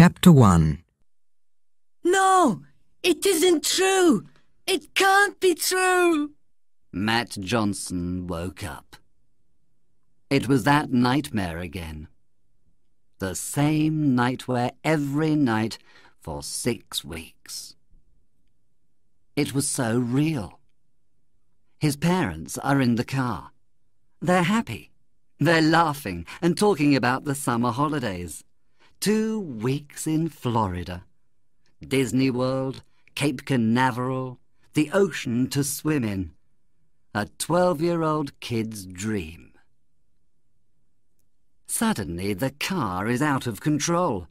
Chapter 1. No, it isn't true. It can't be true. Matt Johnson woke up. It was that nightmare again. The same nightmare every night for 6 weeks. It was so real. His parents are in the car. They're happy. They're laughing and talking about the summer holidays. 2 weeks in Florida. Disney World, Cape Canaveral, the ocean to swim in. A 12-year-old kid's dream. Suddenly the car is out of control.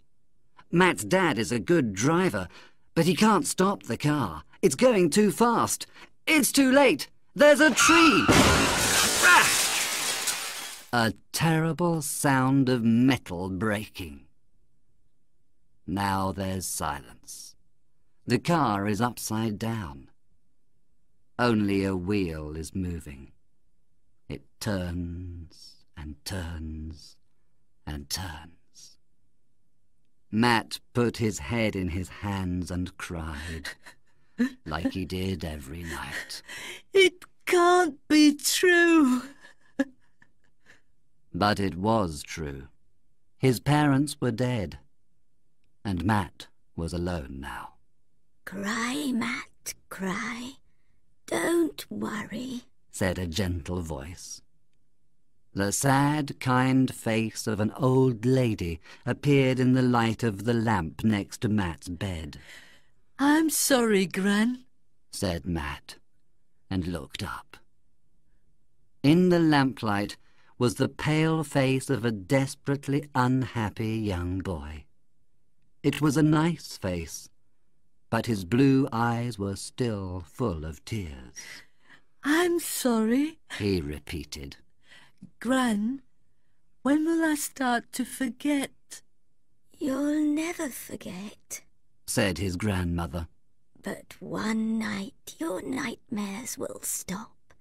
Matt's dad is a good driver, but he can't stop the car. It's going too fast. It's too late. There's a tree. A terrible sound of metal breaking. Now there's silence. The car is upside down. Only a wheel is moving. It turns and turns and turns. Matt put his head in his hands and cried, like he did every night. It can't be true. But it was true. His parents were dead, and Matt was alone now. Cry, Matt, cry. Don't worry, said a gentle voice. The sad, kind face of an old lady appeared in the light of the lamp next to Matt's bed. I'm sorry, Gran, said Matt, and looked up. In the lamplight was the pale face of a desperately unhappy young boy. It was a nice face, but his blue eyes were still full of tears. I'm sorry, he repeated. Gran, when will I start to forget? You'll never forget, said his grandmother. But one night your nightmares will stop.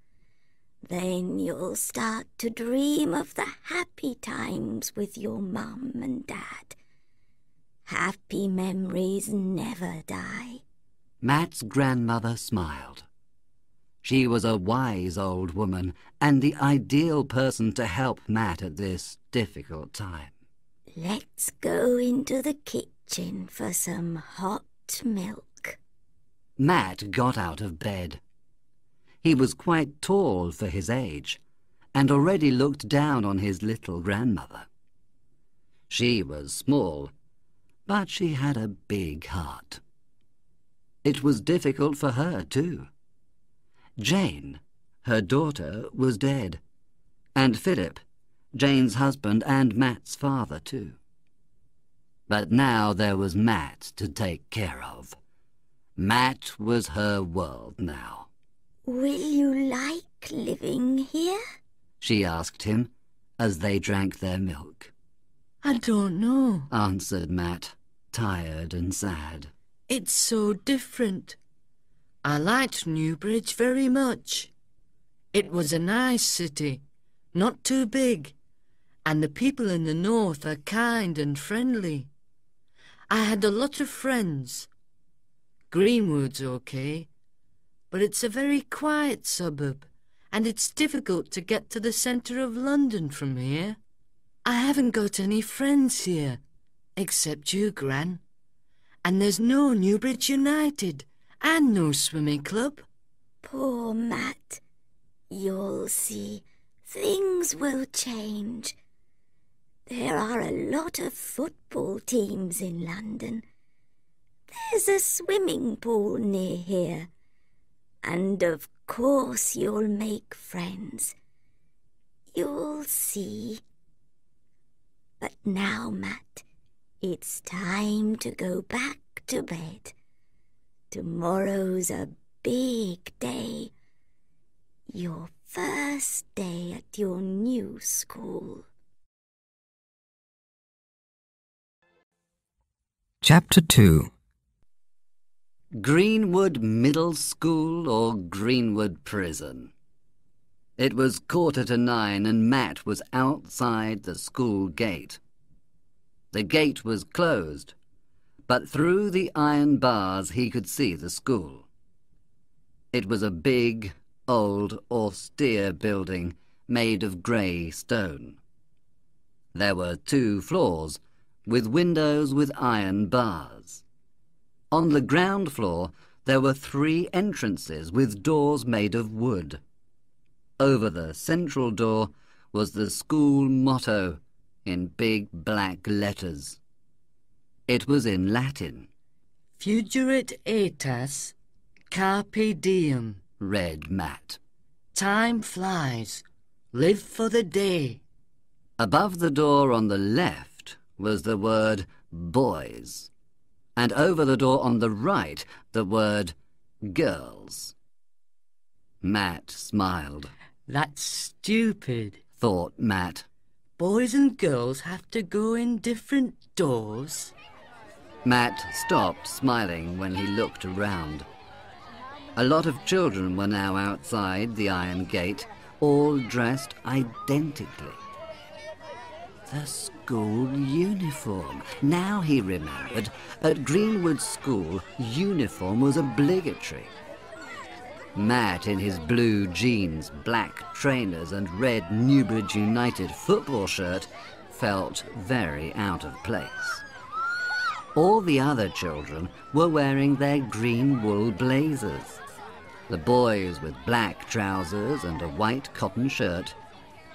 Then you'll start to dream of the happy times with your mum and dad. Happy memories never die. Matt's grandmother smiled. She was a wise old woman and the ideal person to help Matt at this difficult time. Let's go into the kitchen for some hot milk. Matt got out of bed. He was quite tall for his age and already looked down on his little grandmother. She was small, but she had a big heart. It was difficult for her, too. Jane, her daughter, was dead, and Philip, Jane's husband and Matt's father, too. But now there was Matt to take care of. Matt was her world now. Will you like living here? She asked him as they drank their milk. I don't know, answered Matt, tired and sad. It's so different. I liked Newbridge very much. It was a nice city, not too big, and the people in the north are kind and friendly. I had a lot of friends. Greenwood's okay, but it's a very quiet suburb, and it's difficult to get to the centre of London from here. I haven't got any friends here, except you, Gran. And there's no Newbridge United, and no swimming club. Poor Matt. You'll see, things will change. There are a lot of football teams in London. There's a swimming pool near here. And of course you'll make friends. You'll see. But now, Matt, it's time to go back to bed. Tomorrow's a big day. Your first day at your new school. Chapter 2. Greenwood Middle School or Greenwood Prison? It was 9:15 and Matt was outside the school gate. The gate was closed, but through the iron bars he could see the school. It was a big, old, austere building made of grey stone. There were 2 floors, with windows with iron bars. On the ground floor there were 3 entrances with doors made of wood. Over the central door was the school motto in big black letters. It was in Latin. Fugerit aetas, carpe diem. Read Matt. Time flies. Live for the day. Above the door on the left was the word boys, and over the door on the right the word girls. Matt smiled. That's stupid. Thought Matt. Boys and girls have to go in different doors. Matt stopped smiling when he looked around. A lot of children were now outside the iron gate, all dressed identically. The school uniform. Now he remembered, at Greenwood School, uniform was obligatory. Matt, in his blue jeans, black trainers and red Newbridge United football shirt, felt very out of place. All the other children were wearing their green wool blazers. The boys with black trousers and a white cotton shirt,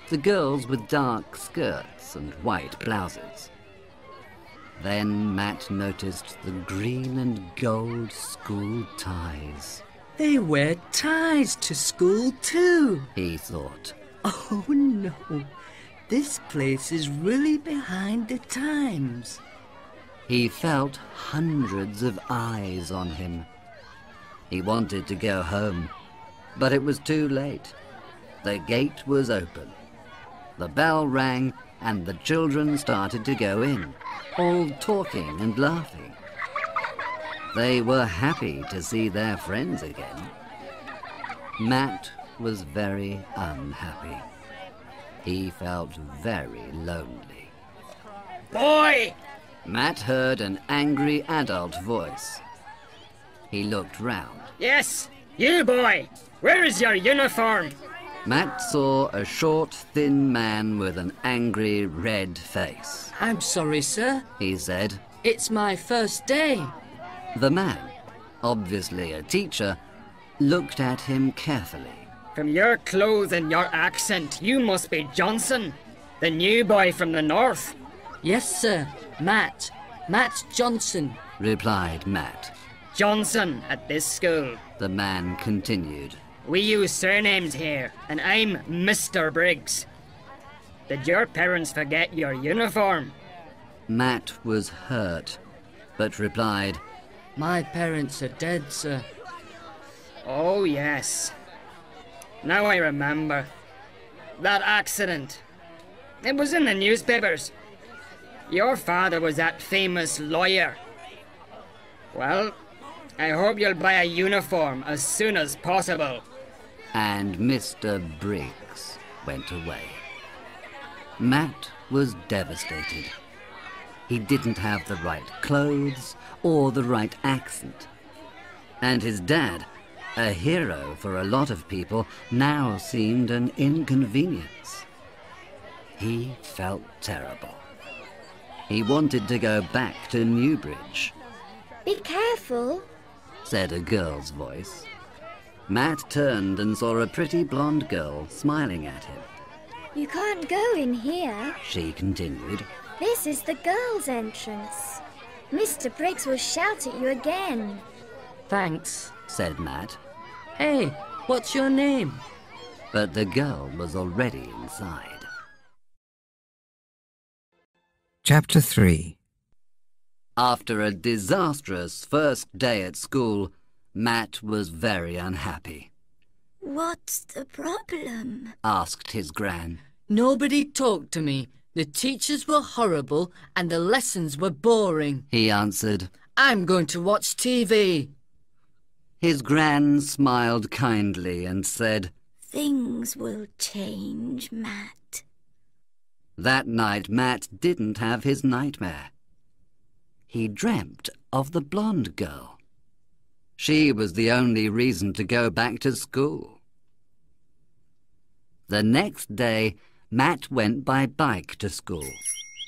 the girls with dark skirts and white blouses. Then Matt noticed the green and gold school ties. They wear ties to school too, he thought. Oh no, this place is really behind the times. He felt hundreds of eyes on him. He wanted to go home, but it was too late. The gate was open. The bell rang and the children started to go in, all talking and laughing. They were happy to see their friends again. Matt was very unhappy. He felt very lonely. Boy! Matt heard an angry adult voice. He looked round. Yes, you boy! Where is your uniform? Matt saw a short, thin man with an angry, red face. I'm sorry, sir. He said. It's my first day. The man, obviously a teacher, looked at him carefully. From your clothes and your accent, you must be Johnson, the new boy from the north. Yes, sir. Matt Johnson, replied Matt. Johnson at this school. The man continued. We use surnames here, and I'm Mr. Briggs. Did your parents forget your uniform? Matt was hurt, but replied, My parents are dead, sir. Oh, yes. Now I remember. That accident. It was in the newspapers. Your father was that famous lawyer. Well, I hope you'll buy a uniform as soon as possible. And Mr. Briggs went away. Matt was devastated. He didn't have the right clothes or the right accent. And his dad, a hero for a lot of people, now seemed an inconvenience. He felt terrible. He wanted to go back to Newbridge. Be careful, said a girl's voice. Matt turned and saw a pretty blonde girl smiling at him. You can't go in here. She continued. This is the girls' entrance. Mr. Briggs will shout at you again. Thanks, said Matt. Hey, what's your name? But the girl was already inside. Chapter 3. After a disastrous first day at school, Matt was very unhappy. What's the problem? Asked his gran. Nobody talked to me. The teachers were horrible and the lessons were boring. He answered. I'm going to watch TV. His gran smiled kindly and said, Things will change, Matt. That night Matt didn't have his nightmare. He dreamt of the blonde girl. She was the only reason to go back to school. The next day, Matt went by bike to school.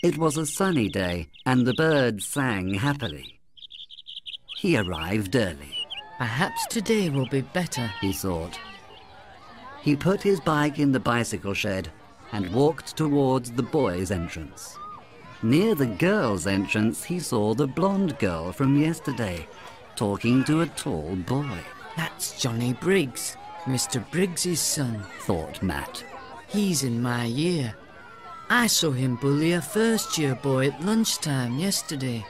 It was a sunny day, and the birds sang happily. He arrived early. Perhaps today will be better, He thought. He put his bike in the bicycle shed and walked towards the boys' entrance. Near the girls' entrance, he saw the blonde girl from yesterday, talking to a tall boy. That's Johnny Briggs, Mr. Briggs's son, Thought Matt. He's in my year. I saw him bully a first-year boy at lunchtime yesterday.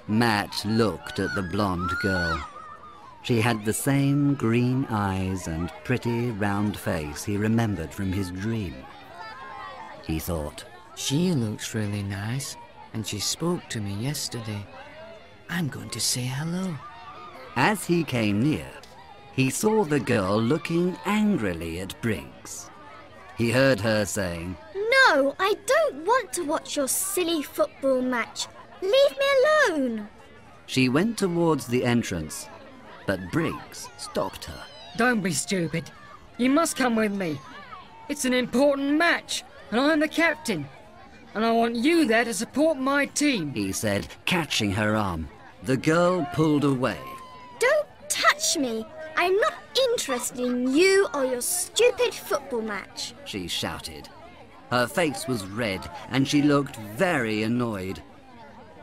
Matt looked at the blonde girl. She had the same green eyes and pretty round face he remembered from his dream. He thought, She looks really nice, and she spoke to me yesterday. I'm going to say hello. as he came near, he saw the girl looking angrily at Briggs. He heard her saying, No, I don't want to watch your silly football match. Leave me alone. She went towards the entrance, but Briggs stopped her. Don't be stupid. You must come with me. It's an important match, and I'm the captain. And I want you there to support my team. He said, catching her arm. The girl pulled away. Don't touch me. I'm not interested in you or your stupid football match. She shouted. Her face was red, and she looked very annoyed.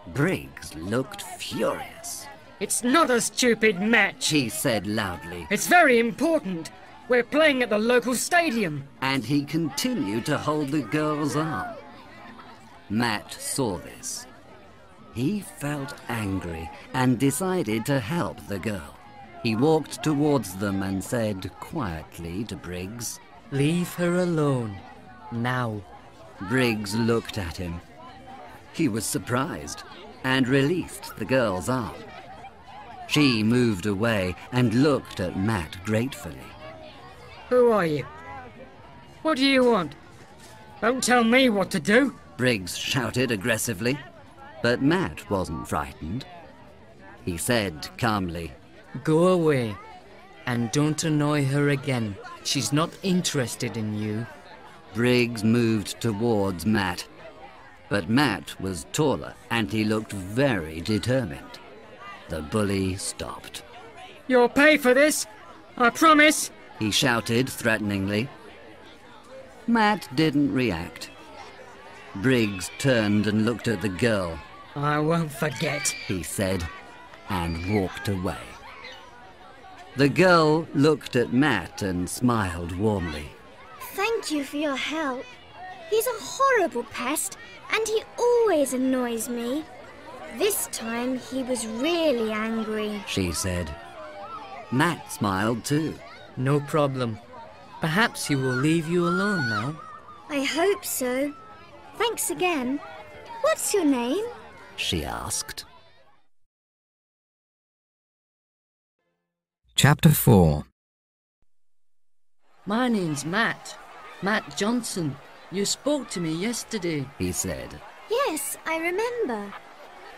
Briggs looked furious. It's not a stupid match, He said loudly, it's very important. We're playing at the local stadium. and he continued to hold the girl's arm. Matt saw this. He felt angry and decided to help the girl. He walked towards them and said quietly to Briggs, Leave her alone. Now. Briggs looked at him. He was surprised and released the girl's arm. She moved away and looked at Matt gratefully. Who are you? What do you want? Don't tell me what to do. Briggs shouted aggressively, but Matt wasn't frightened. He said calmly, Go away. And don't annoy her again. She's not interested in you. Briggs moved towards Matt, but Matt was taller and he looked very determined. The bully stopped. You'll pay for this, I promise. He shouted threateningly. Matt didn't react. Briggs turned and looked at the girl, I won't forget. he said, and walked away. The girl looked at Matt and smiled warmly. Thank you for your help. He's a horrible pest, and he always annoys me. This time he was really angry. She said. Matt smiled too. No problem. Perhaps he will leave you alone now. I hope so. Thanks again. What's your name? She asked. Chapter 4. My name's Matt. Matt Johnson. You spoke to me yesterday. He said. Yes, I remember.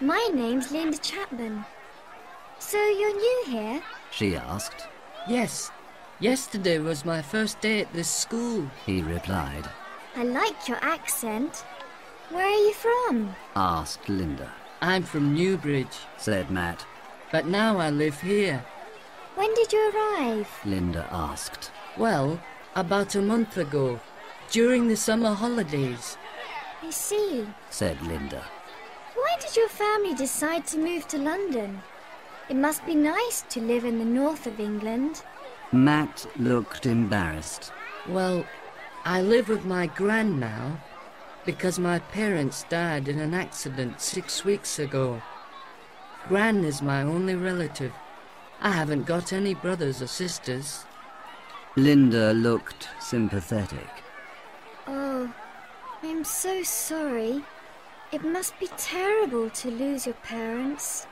My name's Linda Chapman. So you're new here? She asked. Yes. Yesterday was my first day at this school. He replied. I like your accent. Where are you from? Asked Linda. I'm from Newbridge, Said Matt. but now I live here. When did you arrive? Linda asked. Well, about a month ago, during the summer holidays. I see. Said Linda. Why did your family decide to move to London? It must be nice to live in the north of England. Matt looked embarrassed. Well, I live with my gran now, because my parents died in an accident 6 weeks ago. Gran is my only relative. I haven't got any brothers or sisters. Linda looked sympathetic. Oh, I'm so sorry. It must be terrible to lose your parents.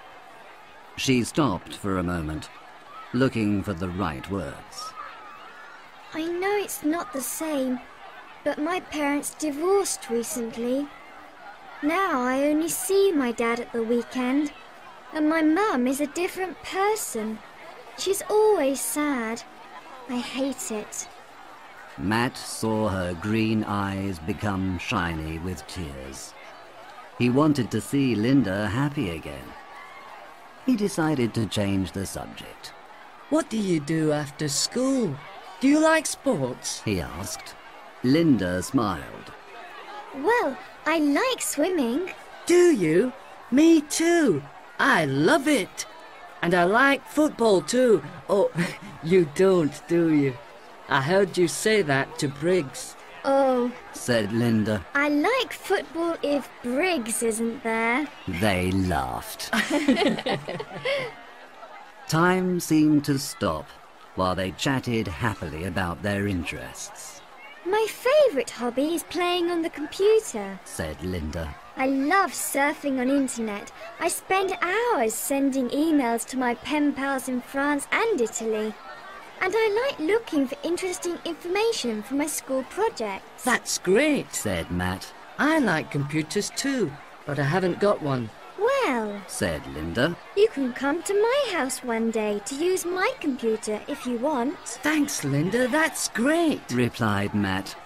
She stopped for a moment, looking for the right words. I know it's not the same, but my parents divorced recently. Now I only see my dad at the weekend, And my mum is a different person. She's always sad. I hate it. Matt saw her green eyes become shiny with tears. He wanted to see Linda happy again. He decided to change the subject. What do you do after school? Do you like sports? He asked. Linda smiled. Well, I like swimming. Do you? Me too. I love it. And I like football too. Oh, you don't, do you? I heard you say that to Briggs. Oh, Said Linda. I like football if Briggs isn't there. They laughed. Time seemed to stop while they chatted happily about their interests, My favourite hobby is playing on the computer. said Linda. I love surfing on internet. I spend hours sending emails to my pen pals in France and Italy. And I like looking for interesting information for my school projects. That's great. Said Matt. I like computers too, but I haven't got one. Well, Said Linda. you can come to my house one day to use my computer if you want. Thanks, Linda. That's great. Replied Matt.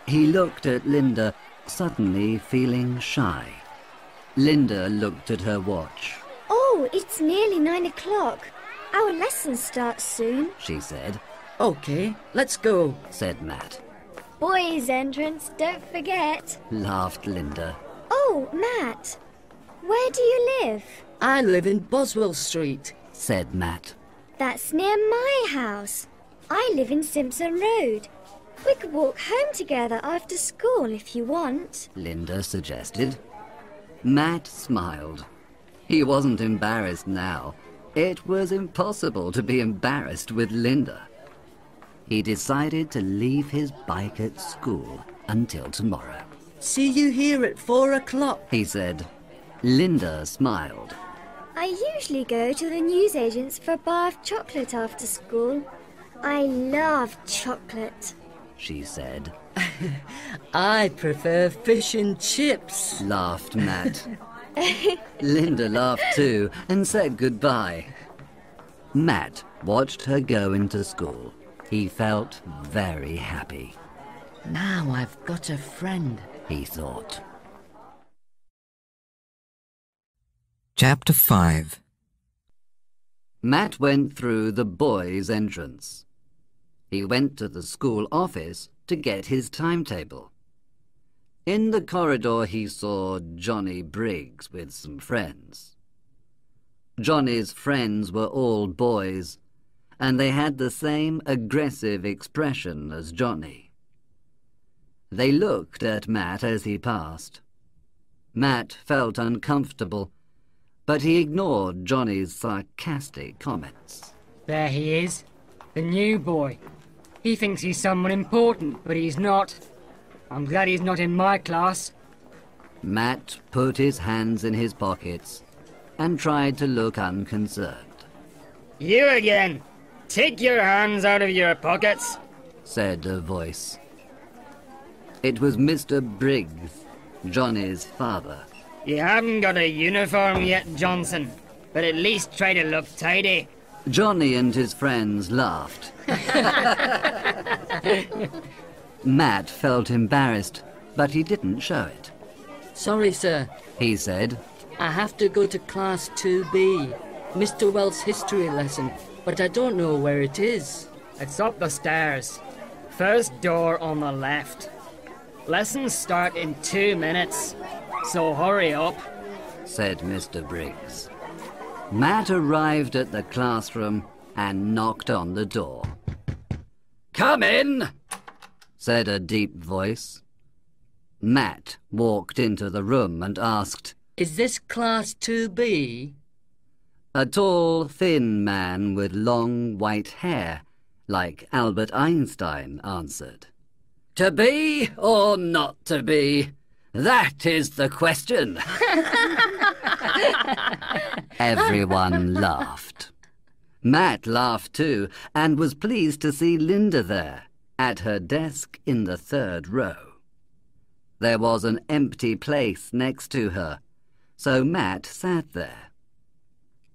He looked at Linda, suddenly feeling shy. Linda looked at her watch. Oh, it's nearly 9 o'clock. Our lesson starts soon. She said. Okay, let's go. Said Matt. Boys' entrance, don't forget. Laughed Linda. Oh, Matt, where do you live? I live in Boswell Street. Said Matt. That's near my house. I live in Simpson Road. We could walk home together after school if you want. Linda suggested. Matt smiled. He wasn't embarrassed now. It was impossible to be embarrassed with Linda. He decided to leave his bike at school until tomorrow. See you here at 4 o'clock. He said. Linda smiled. I usually go to the newsagent's for a bar of chocolate after school. I love chocolate. She said. I prefer fish and chips. Laughed Matt. Linda laughed too and said goodbye. Matt watched her go into school. He felt very happy. Now I've got a friend. He thought. Chapter 5. Matt went through the boys' entrance. He went to the school office to get his timetable. In the corridor he saw Johnny Briggs with some friends. Johnny's friends were all boys, and they had the same aggressive expression as Johnny. They looked at Matt as he passed. Matt felt uncomfortable, but he ignored Johnny's sarcastic comments. There he is, the new boy. He thinks he's someone important, but he's not. I'm glad he's not in my class. Matt put his hands in his pockets and tried to look unconcerned. You again! Take your hands out of your pockets! Said a voice. It was Mr. Briggs, Johnny's father. You haven't got a uniform yet, Johnson, but at least try to look tidy. Johnny and his friends laughed. Matt felt embarrassed, but he didn't show it. Sorry, sir. He said. I have to go to Class 2B, Mr. Wells' history lesson, but I don't know where it is. It's up the stairs. First door on the left. Lessons start in 2 minutes, so hurry up, said Mr. Briggs. Matt arrived at the classroom and knocked on the door. Come in, said a deep voice. Matt walked into the room and asked, Is this Class 2B? A tall, thin man with long white hair, like Albert Einstein, answered. To be or not to be? That is the question. Everyone laughed. Matt laughed too, and was pleased to see Linda there, at her desk in the 3rd row. There was an empty place next to her, so Matt sat there.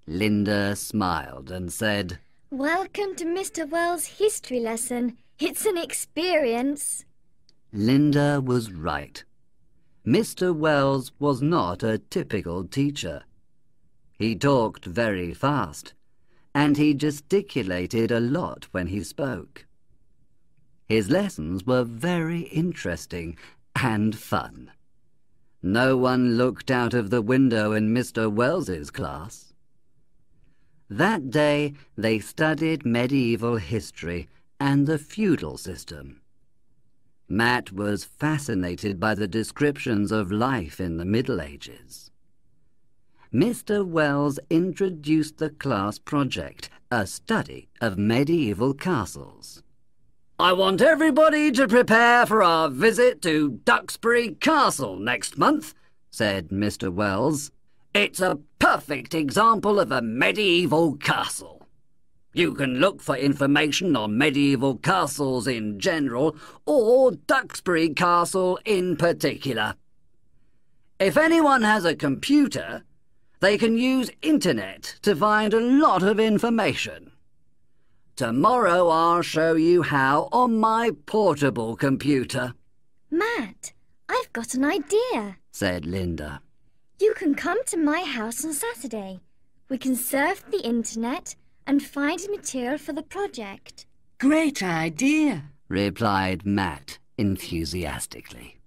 Linda smiled and said, Welcome to Mr. Wells' history lesson. It's an experience. Linda was right. Mr. Wells was not a typical teacher. He talked very fast, and he gesticulated a lot when he spoke. His lessons were very interesting and fun. No one looked out of the window in Mr. Wells's class. That day they studied medieval history and the feudal system. Matt was fascinated by the descriptions of life in the Middle Ages. Mr. Wells introduced the class project, a study of medieval castles. I want everybody to prepare for our visit to Duxbury Castle next month, said Mr. Wells. It's a perfect example of a medieval castle. You can look for information on medieval castles in general or Duxbury Castle in particular. If anyone has a computer, they can use internet to find a lot of information. Tomorrow I'll show you how on my portable computer. Matt, I've got an idea, said Linda. You can come to my house on Saturday. We can surf the internet and find material for the project. Great idea, replied Matt enthusiastically.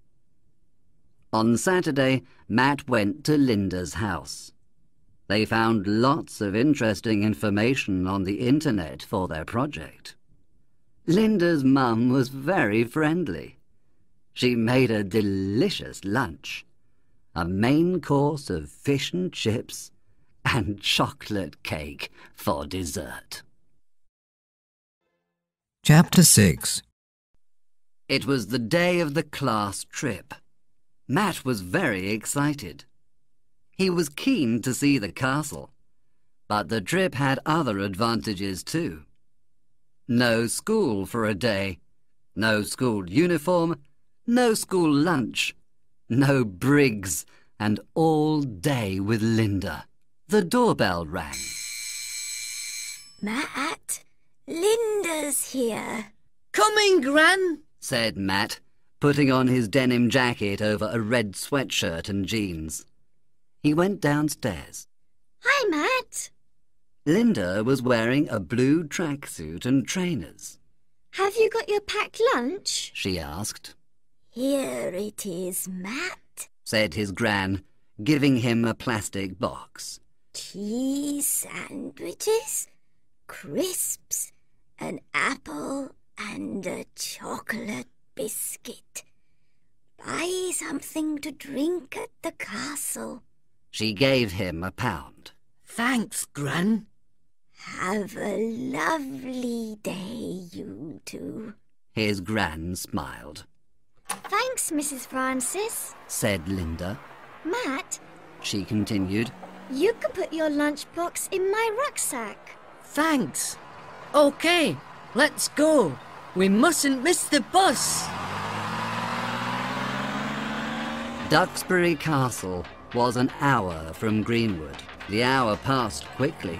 On Saturday, Matt went to Linda's house. They found lots of interesting information on the internet for their project. Linda's mum was very friendly. She made a delicious lunch, a main course of fish and chips, and chocolate cake for dessert. Chapter 6. It was the day of the class trip. Matt was very excited. He was keen to see the castle, but the trip had other advantages too. No school for a day, no school uniform, no school lunch, no Briggs, and all day with Linda. The doorbell rang. Matt, Linda's here. Coming, Gran, said Matt, putting on his denim jacket over a red sweatshirt and jeans. He went downstairs. Hi, Matt. Linda was wearing a blue tracksuit and trainers. Have you got your packed lunch? She asked. Here it is, Matt. Said his gran, giving him a plastic box. Cheese sandwiches, crisps, an apple and a chocolate biscuit. Buy something to drink at the castle. She gave him £1. Thanks, Gran. Have a lovely day, you two. His gran smiled. Thanks, Mrs. Francis, said Linda. Matt, She continued. you can put your lunchbox in my rucksack. Thanks. OK, let's go. We mustn't miss the bus. Duxbury Castle was an hour from Greenwood. The hour passed quickly.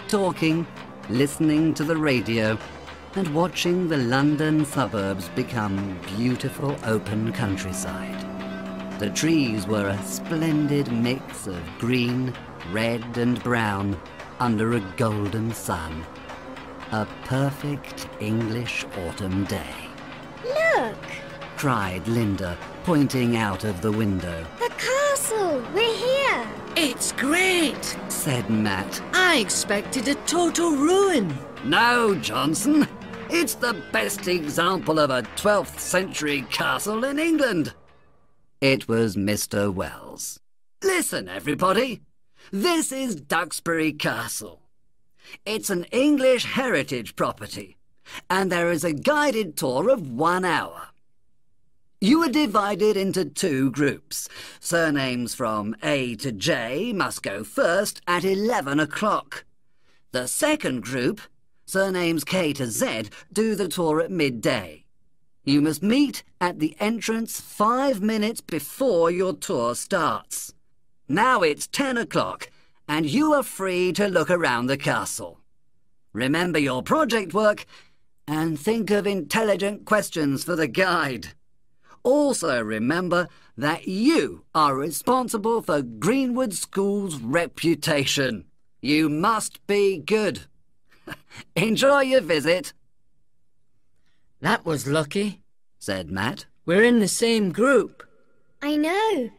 Talking, listening to the radio, and watching the London suburbs become beautiful open countryside. The trees were a splendid mix of green, red and brown under a golden sun. A perfect English autumn day. Look, Cried Linda, pointing out of the window. the castle. We're here. It's great. Said Matt. I expected a total ruin. No, Johnson. It's the best example of a 12th century castle in England. It was Mr. Wells. Listen, everybody. This is Duxbury Castle. It's an English heritage property, and there is a guided tour of 1 hour. You are divided into 2 groups. Surnames from A to J must go first at 11 o'clock. The second group, surnames K to Z, do the tour at midday. You must meet at the entrance 5 minutes before your tour starts. Now it's 10 o'clock, and you are free to look around the castle. Remember your project work and think of intelligent questions for the guide. Also remember that you are responsible for Greenwood School's reputation. You must be good. Enjoy your visit. That was lucky, said Matt. We're in the same group. I know.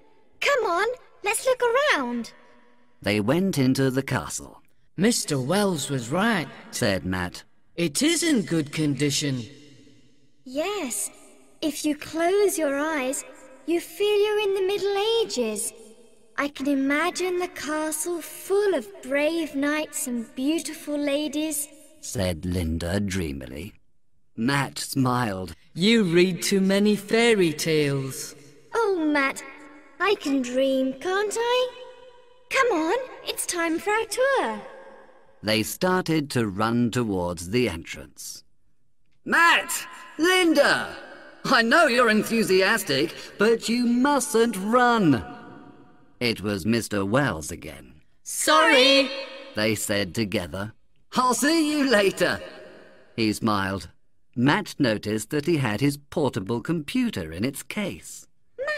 Come on, let's look around. They went into the castle. Mr. Wells was right, said Matt. It is in good condition. Yes, if you close your eyes, you feel you're in the Middle Ages. I can imagine the castle full of brave knights and beautiful ladies, said Linda dreamily. Matt smiled. You read too many fairy tales. Oh, Matt, I can dream, can't I? Come on, it's time for our tour. They started to run towards the entrance. Matt! Linda! I know you're enthusiastic, but you mustn't run. It was Mr. Wells again. Sorry, they said together. I'll see you later. He smiled. Matt noticed that he had his portable computer in its case.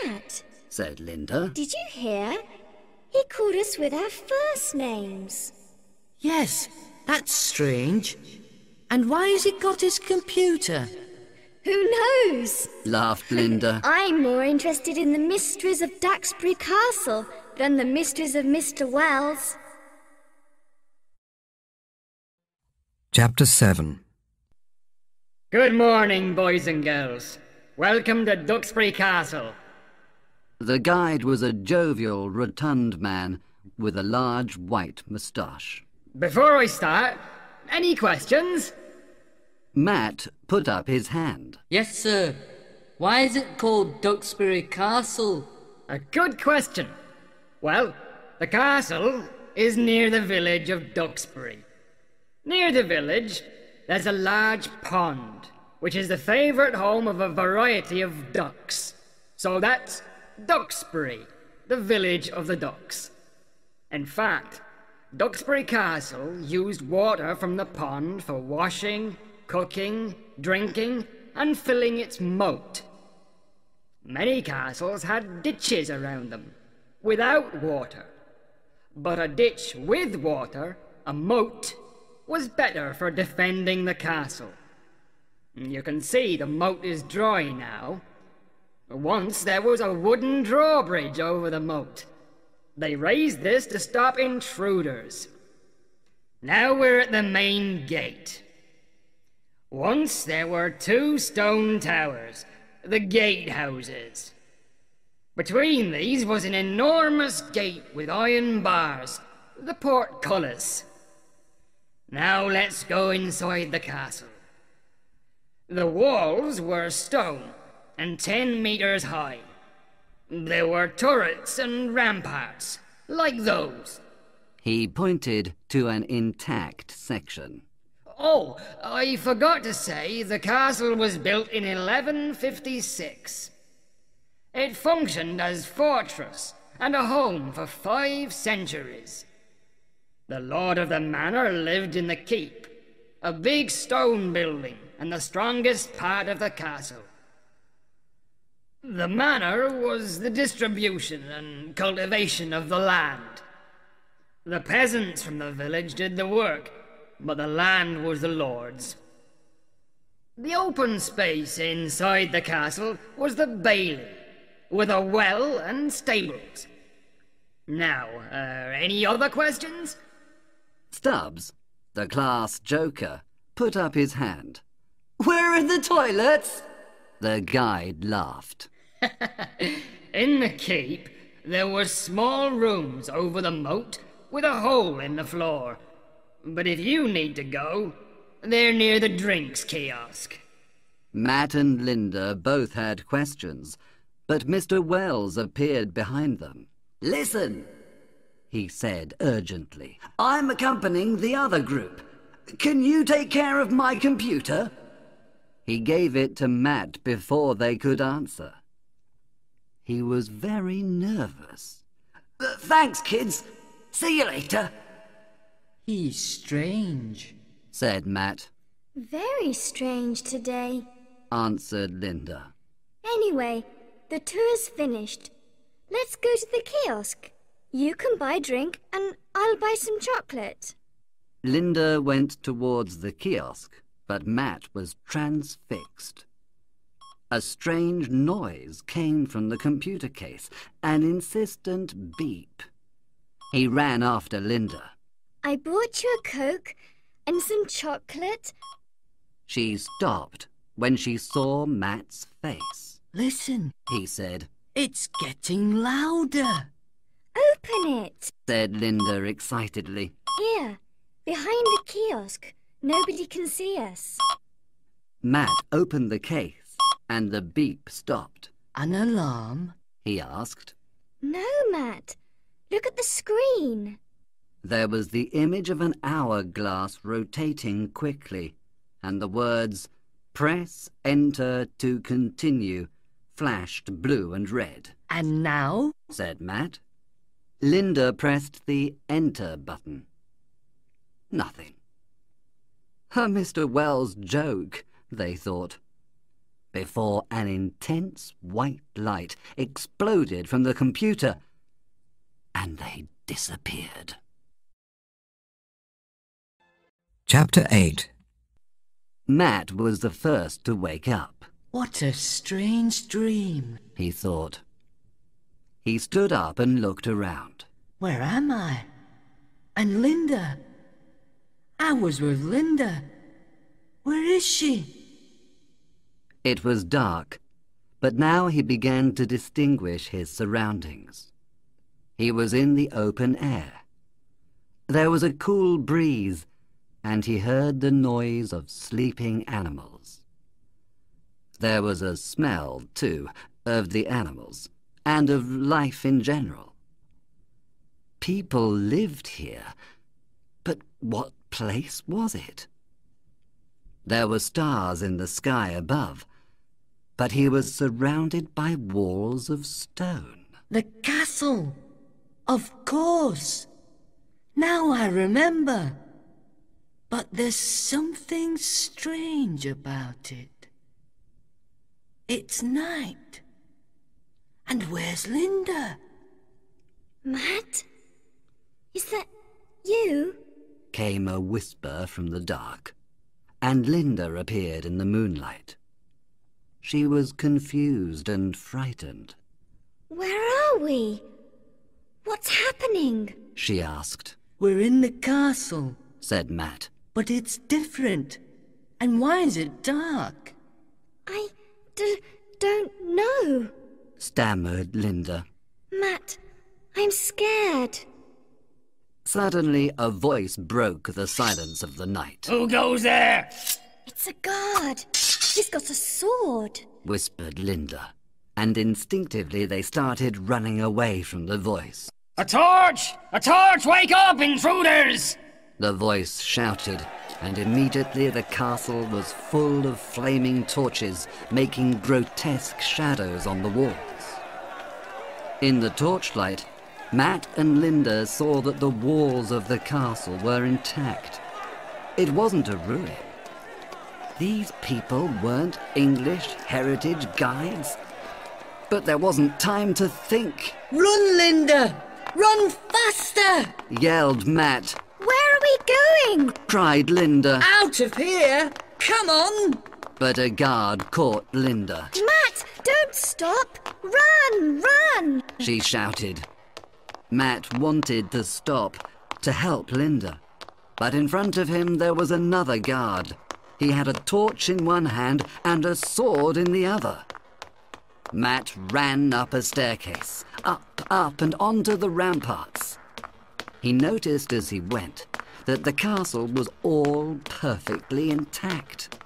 Matt, said Linda. Did you hear? He called us with our first names. Yes, that's strange. And why has he got his computer? Who knows? Laughed Linda. I'm more interested in the mysteries of Duxbury Castle than the mysteries of Mr. Wells. Chapter 7. Good morning, boys and girls. Welcome to Duxbury Castle. The guide was a jovial, rotund man with a large white moustache. Before I start, any questions? Matt put up his hand. Yes, sir. Why is it called Duxbury Castle? A good question. Well, the castle is near the village of Duxbury. Near the village, there's a large pond, which is the favourite home of a variety of ducks. So that's Duxbury, the village of the ducks. In fact, Duxbury Castle used water from the pond for washing, cooking, drinking, and filling its moat. Many castles had ditches around them, without water. But a ditch with water, a moat, was better for defending the castle. You can see the moat is dry now. Once there was a wooden drawbridge over the moat. They raised this to stop intruders. Now we're at the main gate. Once there were 2 stone towers, the gatehouses. Between these was an enormous gate with iron bars, the portcullis. Now let's go inside the castle. The walls were stone and 10 meters high. There were turrets and ramparts, like those. He pointed to an intact section. Oh, I forgot to say the castle was built in 1156. It functioned as fortress and a home for 5 centuries. The lord of the manor lived in the keep, a big stone building and the strongest part of the castle. The manor was the distribution and cultivation of the land. The peasants from the village did the work, but the land was the lord's. The open space inside the castle was the bailey, with a well and stables. Now, any other questions? Stubbs, the class joker, put up his hand. Where are the toilets? The guide laughed. In the keep, there were small rooms over the moat with a hole in the floor. But if you need to go, they're near the drinks kiosk. Matt and Linda both had questions, but Mr. Wells appeared behind them. Listen, he said urgently. I'm accompanying the other group. Can you take care of my computer? He gave it to Matt before they could answer. He was very nervous. Thanks, kids. See you later, He's strange. said Matt, Very strange today. answered Linda. Anyway, the tour's finished. Let's go to the kiosk. You can buy a drink and I'll buy some chocolate. Linda went towards the kiosk, but Matt was transfixed. A strange noise came from the computer case, an insistent beep. He ran after Linda. I bought you a Coke and some chocolate. She stopped when she saw Matt's face. Listen, He said, it's getting louder. Open it. said Linda excitedly. Here, behind the kiosk. Nobody can see us. Matt opened the case, and the beep stopped. An alarm? He asked. No, Matt. Look at the screen. There was the image of an hourglass rotating quickly, and the words, "Press Enter to continue," flashed blue and red. And now? Said Matt. Linda pressed the Enter button. Nothing. A Mr. Wells joke, they thought, before an intense white light exploded from the computer, and they disappeared. Chapter 8. Matt was the first to wake up, What a strange dream. he thought. He stood up and looked around. Where am I? And Linda? I was with Linda. Where is she? It was dark, but now he began to distinguish his surroundings. He was in the open air. There was a cool breeze, and he heard the noise of sleeping animals. There was a smell, too, of the animals, and of life in general. People lived here, but what place was it? There were stars in the sky above, but he was surrounded by walls of stone. The castle. Of course. Now I remember. But there's something strange about it. It's night. And where's Linda? Matt? Is that you? Came a whisper from the dark, and Linda appeared in the moonlight. She was confused and frightened. Where are we? What's happening? She asked, We're in the castle, said Matt. but it's different. And why is it dark? I don't know. Stammered Linda. Matt, I'm scared. Suddenly a voice broke the silence of the night. Who goes there? It's a guard. He's got a sword. Whispered Linda, and instinctively they started running away from the voice. A torch! A torch! Wake up, intruders! The voice shouted, and immediately the castle was full of flaming torches, making grotesque shadows on the walls. In the torchlight, Matt and Linda saw that the walls of the castle were intact. It wasn't a ruin. These people weren't English heritage guides. But there wasn't time to think, Run, Linda! Run faster! yelled Matt. Where are we going? Cried Linda, Out of here! Come on! but a guard caught Linda. Matt, don't stop. Run, run. She shouted. Matt wanted to stop, to help Linda. But in front of him there was another guard. He had a torch in one hand and a sword in the other. Matt ran up a staircase, up and onto the ramparts. He noticed as he went that the castle was all perfectly intact.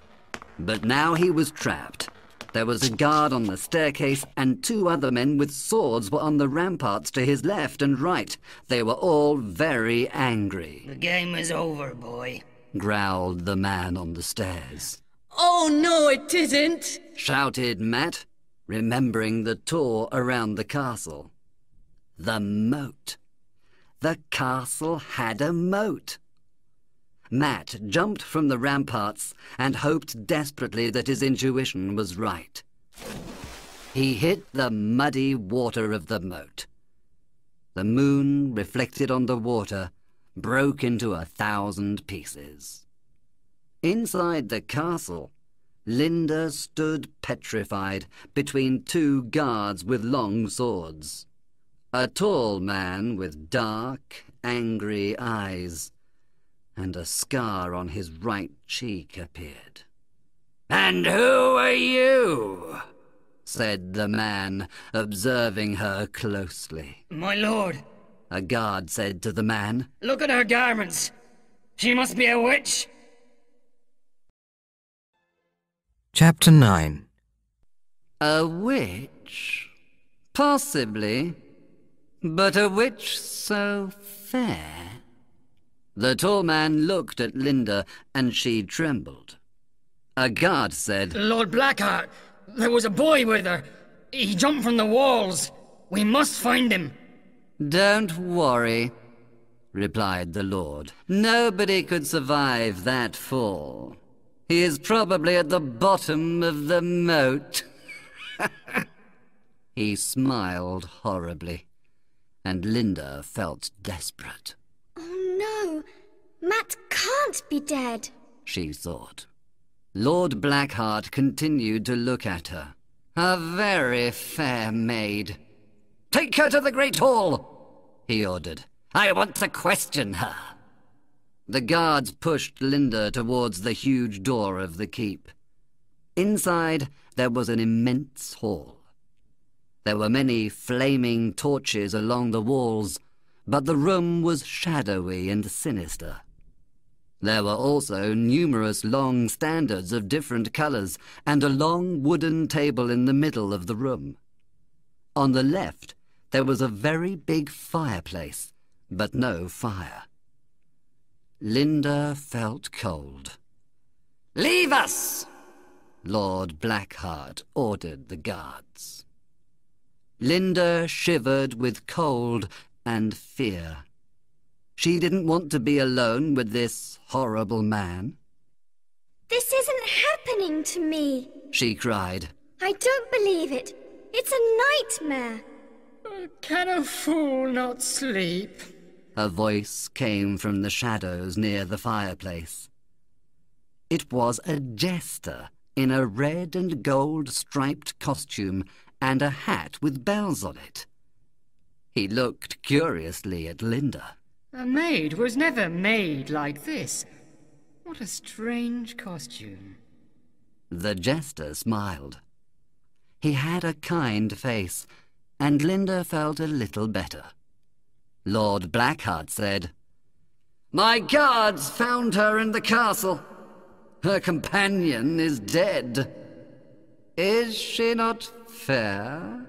But now he was trapped. There was a guard on the staircase, and two other men with swords were on the ramparts to his left and right. They were all very angry, The game is over, boy. growled the man on the stairs. Oh, no, it isn't! Shouted Matt, remembering the tour around the castle. The moat. The castle had a moat. Matt jumped from the ramparts and hoped desperately that his intuition was right. He hit the muddy water of the moat. The moon, reflected on the water, broke into 1,000 pieces. Inside the castle, Linda stood petrified between two guards with long swords. A tall man with dark, angry eyes, and a scar on his right cheek appeared. "And who are you?" said the man, observing her closely. My lord, A guard said to the man. look at her garments. She must be a witch. Chapter 9. A witch? Possibly. But a witch so fair? The tall man looked at Linda, and she trembled. A guard said, Lord Blackheart, there was a boy with her. He jumped from the walls. We must find him. "Don't worry," replied the lord. "Nobody could survive that fall. He is probably at the bottom of the moat." He smiled horribly, and Linda felt desperate. Oh no, Matt can't be dead. She thought. Lord Blackheart continued to look at her. "A very fair maid. Take her to the Great Hall," he ordered. "I want to question her." The guards pushed Linda towards the huge door of the keep. Inside, there was an immense hall. There were many flaming torches along the walls, but the room was shadowy and sinister. There were also numerous long standards of different colours and a long wooden table in the middle of the room. On the left, there was a very big fireplace, but no fire. Linda felt cold. "Leave us!" Lord Blackheart ordered the guards. Linda shivered with cold and fear. She didn't want to be alone with this horrible man. This isn't happening to me. She cried. I don't believe it. It's a nightmare. Can a fool not sleep? A voice came from the shadows near the fireplace. It was a jester in a red and gold striped costume and a hat with bells on it. He looked curiously at Linda. A maid was never made like this. What a strange costume. The jester smiled. He had a kind face, and Linda felt a little better. Lord Blackheart said, "My guards found her in the castle. Her companion is dead. Is she not fair?"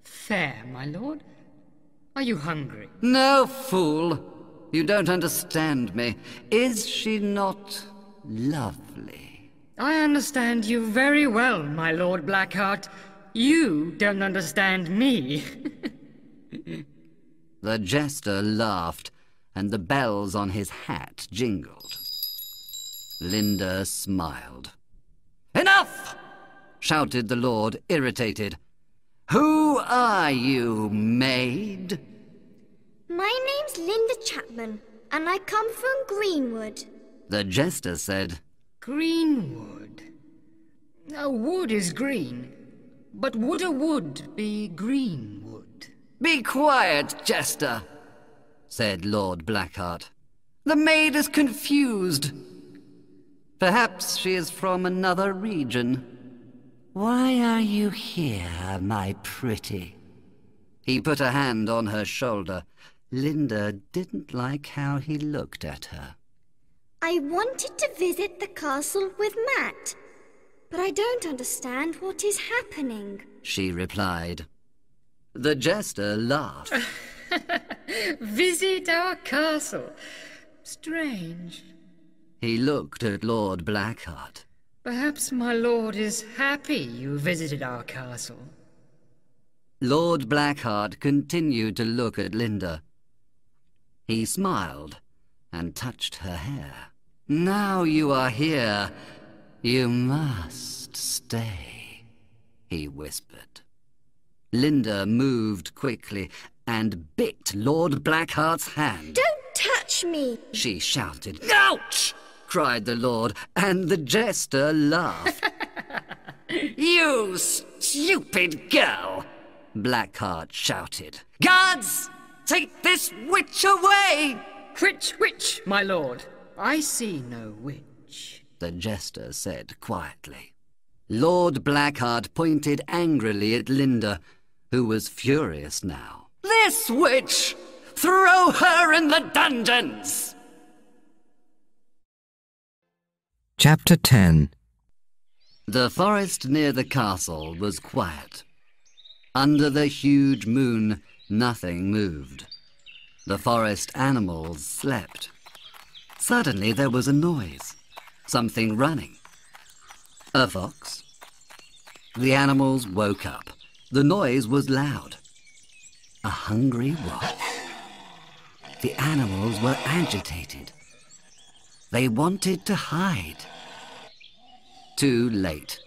Fair, my lord? Are you hungry? "No, fool. You don't understand me. Is she not lovely?" I understand you very well, my Lord Blackheart. You don't understand me. The jester laughed, and the bells on his hat jingled. Linda smiled. "Enough!" shouted the lord, irritated. "Who are you, maid?" My name's Linda Chapman, and I come from Greenwood. The jester said, Greenwood. A wood is green, but would a wood be Greenwood? "Be quiet, jester," said Lord Blackheart. "The maid is confused. Perhaps she is from another region. Why are you here, my pretty?" He put a hand on her shoulder. Linda didn't like how he looked at her. I wanted to visit the castle with Matt, but I don't understand what is happening. She replied. The jester laughed. Visit our castle. Strange. He looked at Lord Blackheart. Perhaps my lord is happy you visited our castle. Lord Blackheart continued to look at Linda. He smiled and touched her hair. "Now you are here, you must stay," he whispered. Linda moved quickly and bit Lord Blackheart's hand. Don't touch me! She shouted. "Ouch!" cried the Lord, and the jester laughed. "You stupid girl!" Blackheart shouted. "Guards, take this witch away!" Which, my lord? I see no witch," the jester said quietly. Lord Blackheart pointed angrily at Linda, who was furious now. "This witch! Throw her in the dungeons!" Chapter 10. The forest near the castle was quiet. Under the huge moon, nothing moved. The forest animals slept. Suddenly there was a noise. Something running. A fox. The animals woke up. The noise was loud. A hungry wolf. The animals were agitated. They wanted to hide. Too late.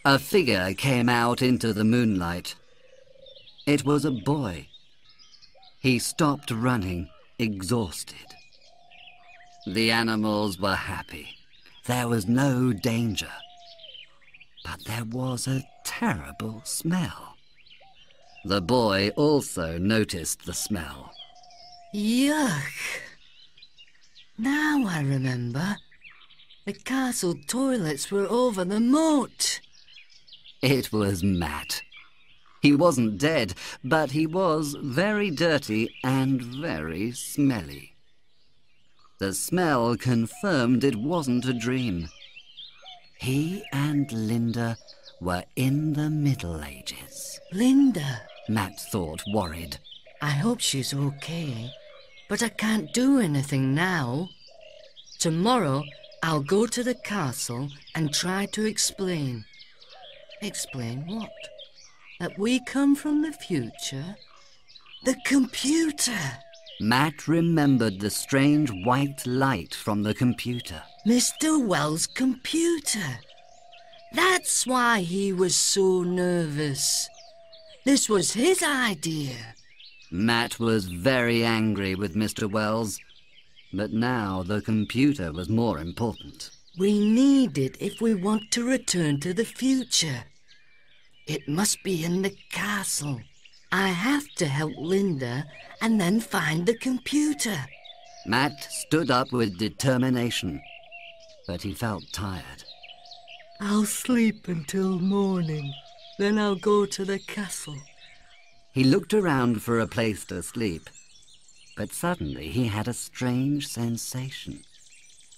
A figure came out into the moonlight. It was a boy. He stopped running, exhausted. The animals were happy. There was no danger. But there was a terrible smell. The boy also noticed the smell. Yuck! Now I remember. The castle toilets were over the moat. It was Matt. He wasn't dead, but he was very dirty and very smelly. The smell confirmed it wasn't a dream. He and Linda were in the Middle Ages. Linda, Matt thought, worried. I hope she's okay, but I can't do anything now. Tomorrow I'll go to the castle and try to explain. Explain what? That we come from the future? The computer! Matt remembered the strange white light from the computer. Mr. Wells' computer. That's why he was so nervous. This was his idea. Matt was very angry with Mr. Wells, but now the computer was more important. We need it if we want to return to the future. It must be in the castle. I have to help Linda and then find the computer. Matt stood up with determination, but he felt tired. I'll sleep until morning. Then I'll go to the castle. He looked around for a place to sleep, but suddenly he had a strange sensation.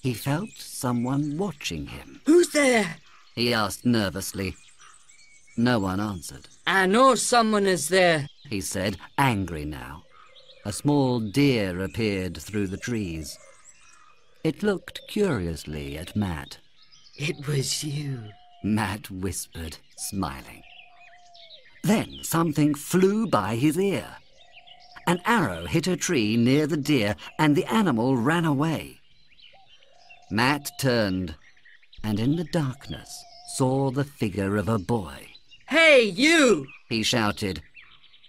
He felt someone watching him. Who's there? He asked nervously. No one answered. I know someone is there, he said, angry now. A small deer appeared through the trees. It looked curiously at Matt. It was you, Matt whispered, smiling. Then something flew by his ear. An arrow hit a tree near the deer, and the animal ran away. Matt turned, and in the darkness saw the figure of a boy. Hey, you! He shouted,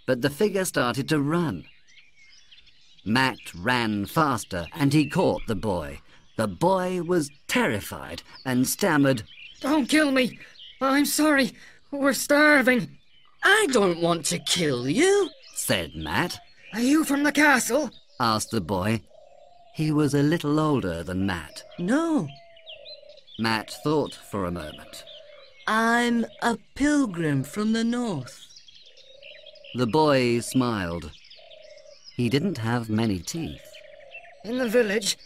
but the figure started to run. Matt ran faster, and he caught the boy. The boy was terrified and stammered, "Don't kill me! I'm sorry. We're starving." I don't want to kill you, said Matt. "Are you from the castle?" asked the boy. He was a little older than Matt. No, Matt thought for a moment. I'm a pilgrim from the north. The boy smiled. He didn't have many teeth. "In the village,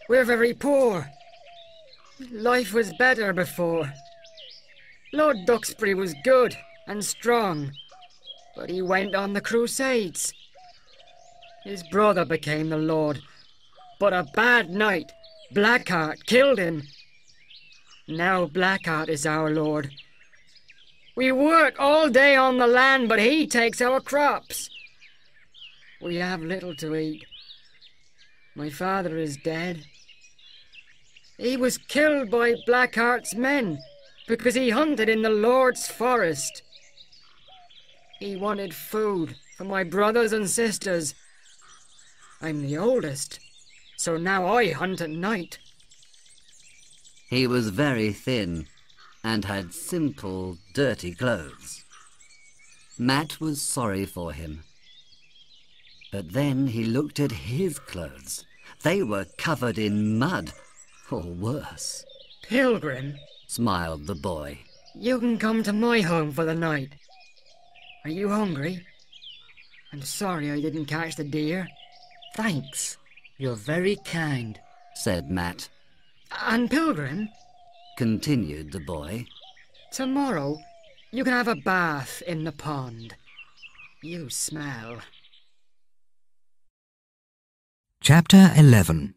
we're very poor. Life was better before. Lord Duxbury was good and strong, but he went on the Crusades. His brother became the Lord, but a bad night, Blackheart killed him. Now Blackheart is our Lord. We work all day on the land, but he takes our crops. We have little to eat, My father is dead. He was killed by Blackheart's men because he hunted in the Lord's forest. He wanted food for my brothers and sisters. I'm the oldest, so now I hunt at night. He was very thin and had simple, dirty clothes. Matt was sorry for him. But then he looked at his clothes. They were covered in mud, or worse. Pilgrim, Smiled the boy. you can come to my home for the night. Are you hungry? I'm sorry I didn't catch the deer. Thanks. You're very kind. Said Matt. And Pilgrim, Continued the boy. tomorrow you can have a bath in the pond. You smell. Chapter 11.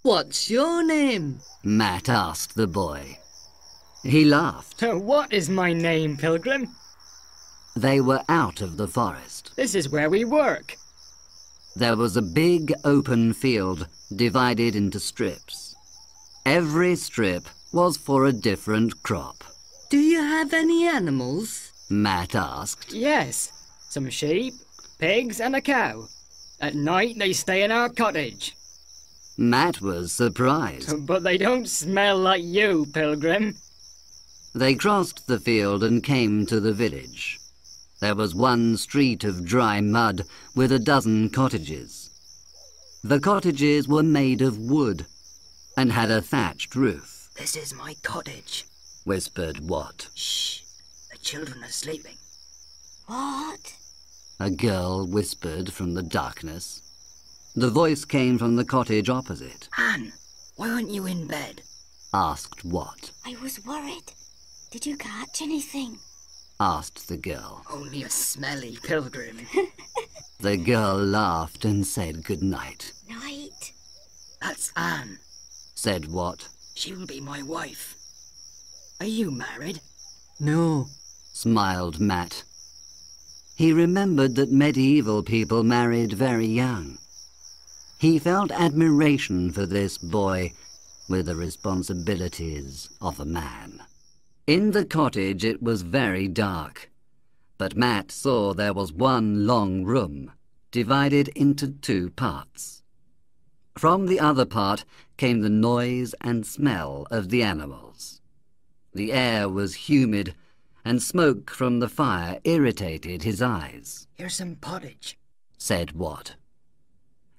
What's your name? Matt asked the boy. He laughed. What is my name, Pilgrim? They were out of the forest. This is where we work. There was a big open field divided into strips. Every strip was for a different crop. Do you have any animals? Matt asked. Yes, some sheep, pigs and a cow. At night they stay in our cottage. Matt was surprised. But they don't smell like you, Pilgrim. They crossed the field and came to the village. There was one street of dry mud with a dozen cottages. The cottages were made of wood and had a thatched roof. This is my cottage. Whispered Watt. Shh. The children are sleeping. What? A girl whispered from the darkness. The voice came from the cottage opposite. Anne, why aren't you in bed? Asked Watt. I was worried. Did you catch anything? Asked the girl. Only a smelly pilgrim. The girl laughed and said good night. Night. That's Anne. Said Watt. She will be my wife. Are you married? No. Smiled Matt. He remembered that medieval people married very young. He felt admiration for this boy with the responsibilities of a man. In the cottage it was very dark, but Matt saw there was one long room, divided into two parts. From the other part came the noise and smell of the animals. The air was humid, and smoke from the fire irritated his eyes. Here's some pottage, said Watt.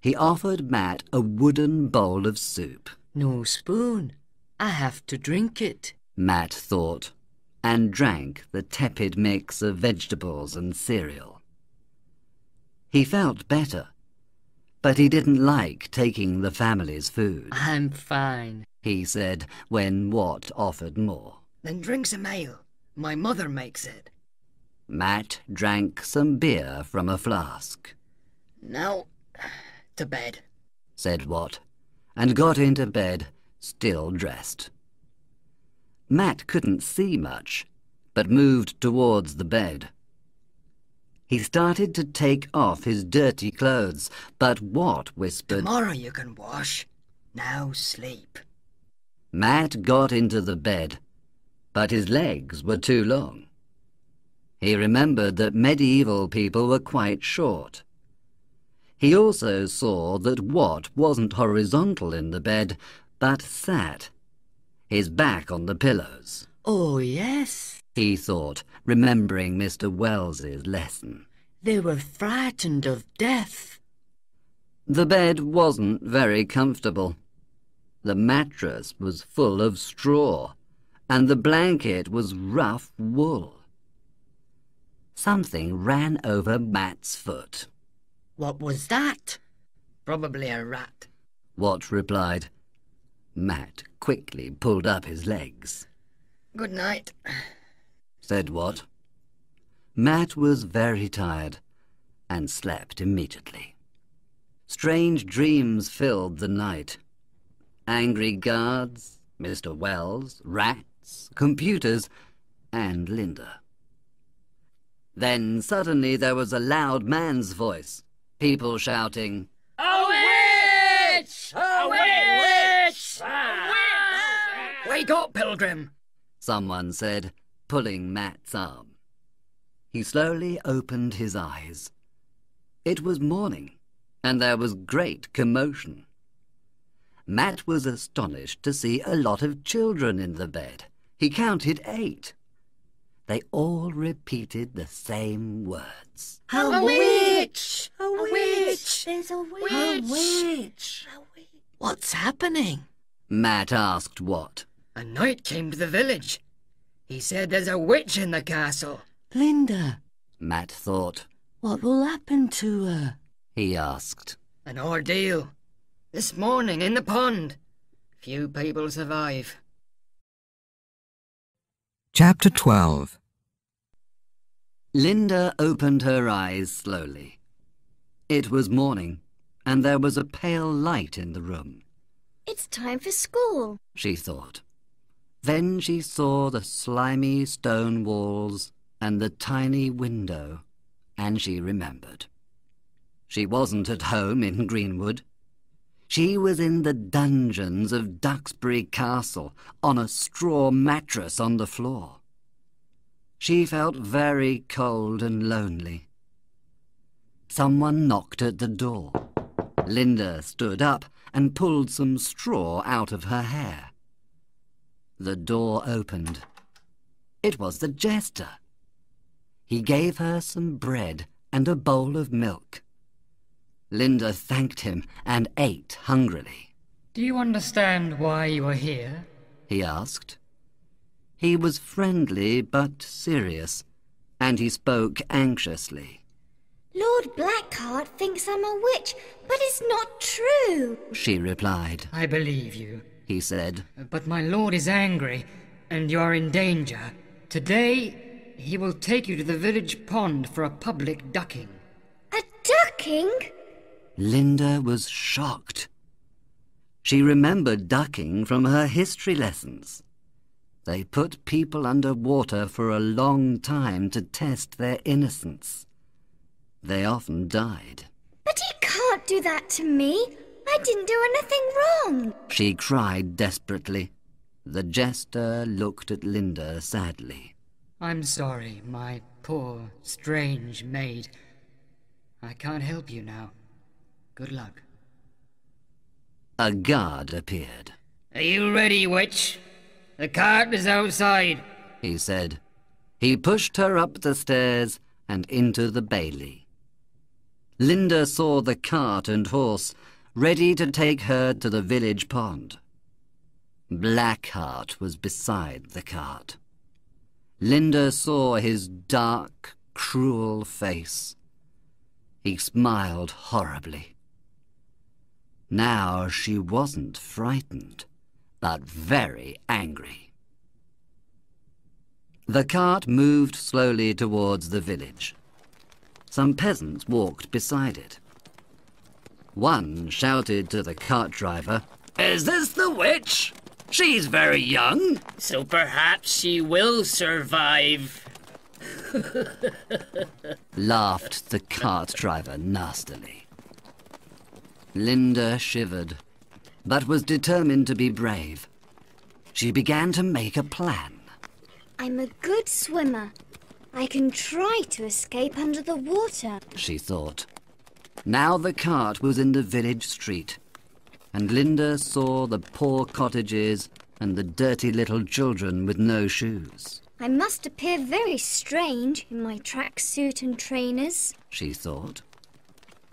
He offered Matt a wooden bowl of soup. No spoon. I have to drink it. Matt thought, and drank the tepid mix of vegetables and cereal. He felt better, but he didn't like taking the family's food. I'm fine, he said when Watt offered more. Then drink some ale. My mother makes it. Matt drank some beer from a flask. Now, to bed, said Watt, and got into bed, still dressed. Matt couldn't see much, but moved towards the bed. He started to take off his dirty clothes, but Watt whispered, Tomorrow you can wash. Now sleep. Matt got into the bed, but his legs were too long. He remembered that medieval people were quite short. He also saw that Watt wasn't horizontal in the bed, but sat, his back on the pillows. Oh, yes, he thought, remembering Mr. Wells's lesson. They were frightened of death. The bed wasn't very comfortable. The mattress was full of straw, and the blanket was rough wool. Something ran over Matt's foot. What was that? Probably a rat, Watt replied. Matt quickly pulled up his legs. Good night, said Watt. Matt was very tired and slept immediately. Strange dreams filled the night. Angry guards, Mr. Wells, rats, computers, and Linda. Then suddenly there was a loud man's voice, people shouting, Away! wake up, Pilgrim! someone said, pulling Matt's arm. He slowly opened his eyes. It was morning, and there was great commotion. Matt was astonished to see a lot of children in the bed. He counted 8. They all repeated the same words. A witch! A witch! There's a witch! A witch! What's happening? Matt asked what. A knight came to the village. He said there's a witch in the castle. Linda, Matt thought. what will happen to her? He asked. An ordeal. This morning in the pond. Few people survive. Chapter 12. Linda opened her eyes slowly. It was morning, and there was a pale light in the room. It's time for school. She thought. Then she saw the slimy stone walls and the tiny window, and she remembered. She wasn't at home in Greenwood. She was in the dungeons of Duxbury Castle, on a straw mattress on the floor. She felt very cold and lonely. Someone knocked at the door. Linda stood up and pulled some straw out of her hair. The door opened. It was the jester. He gave her some bread and a bowl of milk. Linda thanked him and ate hungrily. Do you understand why you are here? He asked. He was friendly but serious, and he spoke anxiously. Lord Blackheart thinks I'm a witch, but it's not true. She replied. I believe you. He said. But my lord is angry, and you are in danger. Today, he will take you to the village pond for a public ducking. A ducking? Linda was shocked. She remembered ducking from her history lessons. They put people under water for a long time to test their innocence. They often died. But he can't do that to me. I didn't do anything wrong. She cried desperately. The jester looked at Linda sadly. I'm sorry, my poor, strange maid. I can't help you now. Good luck. A guard appeared. Are you ready, witch? The cart is outside, he said. He pushed her up the stairs and into the bailey. Linda saw the cart and horse, ready to take her to the village pond. Blackheart was beside the cart. Linda saw his dark, cruel face. He smiled horribly. Now she wasn't frightened, but very angry. The cart moved slowly towards the village. Some peasants walked beside it. One shouted to the cart driver, "Is this the witch? She's very young." so perhaps she will survive. Laughed the cart driver nastily. Linda shivered, but was determined to be brave. She began to make a plan. I'm a good swimmer. I can try to escape under the water. She thought. Now the cart was in the village street, and Linda saw the poor cottages and the dirty little children with no shoes. I must appear very strange in my tracksuit and trainers. She thought.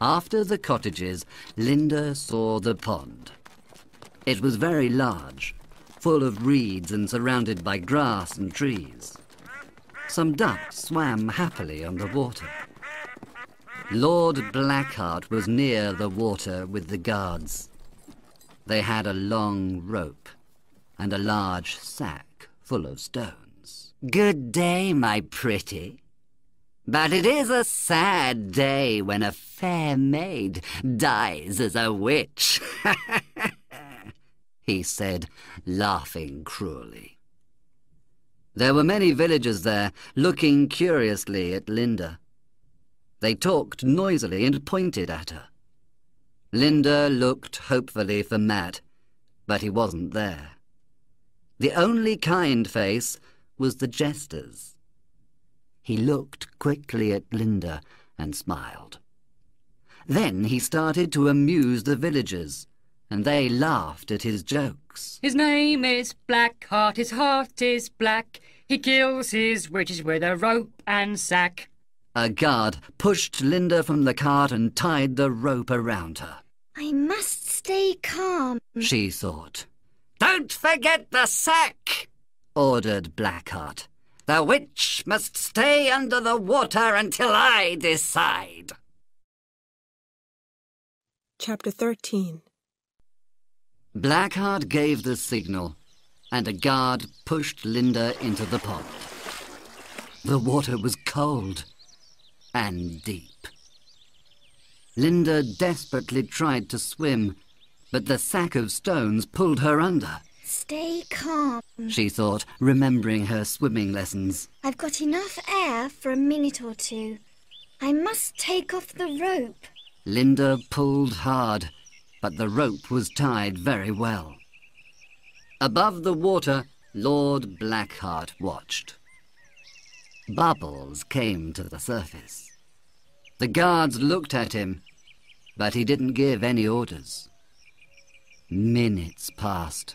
After the cottages, Linda saw the pond. It was very large, full of reeds and surrounded by grass and trees. Some ducks swam happily on the water. Lord Blackheart was near the water with the guards. They had a long rope and a large sack full of stones. "Good day, my pretty. But it is a sad day when a fair maid dies as a witch," he said, laughing cruelly. There were many villagers there, looking curiously at Linda. They talked noisily and pointed at her. Linda looked hopefully for Matt, but he wasn't there. The only kind face was the jester's. He looked quickly at Linda and smiled. Then he started to amuse the villagers, and they laughed at his jokes. His name is Blackheart, his heart is black. He kills his witches with a rope and sack. A guard pushed Linda from the cart and tied the rope around her. I must stay calm. She thought. "Don't forget the sack," ordered Blackheart. "The witch must stay under the water until I decide." Chapter 13. Blackheart gave the signal, and a guard pushed Linda into the pond. The water was cold and deep. Linda desperately tried to swim, but the sack of stones pulled her under. Stay calm. She thought, remembering her swimming lessons. I've got enough air for a minute or two. I must take off the rope. Linda pulled hard, but the rope was tied very well. Above the water, Lord Blackheart watched. Bubbles came to the surface. The guards looked at him, but he didn't give any orders. Minutes passed.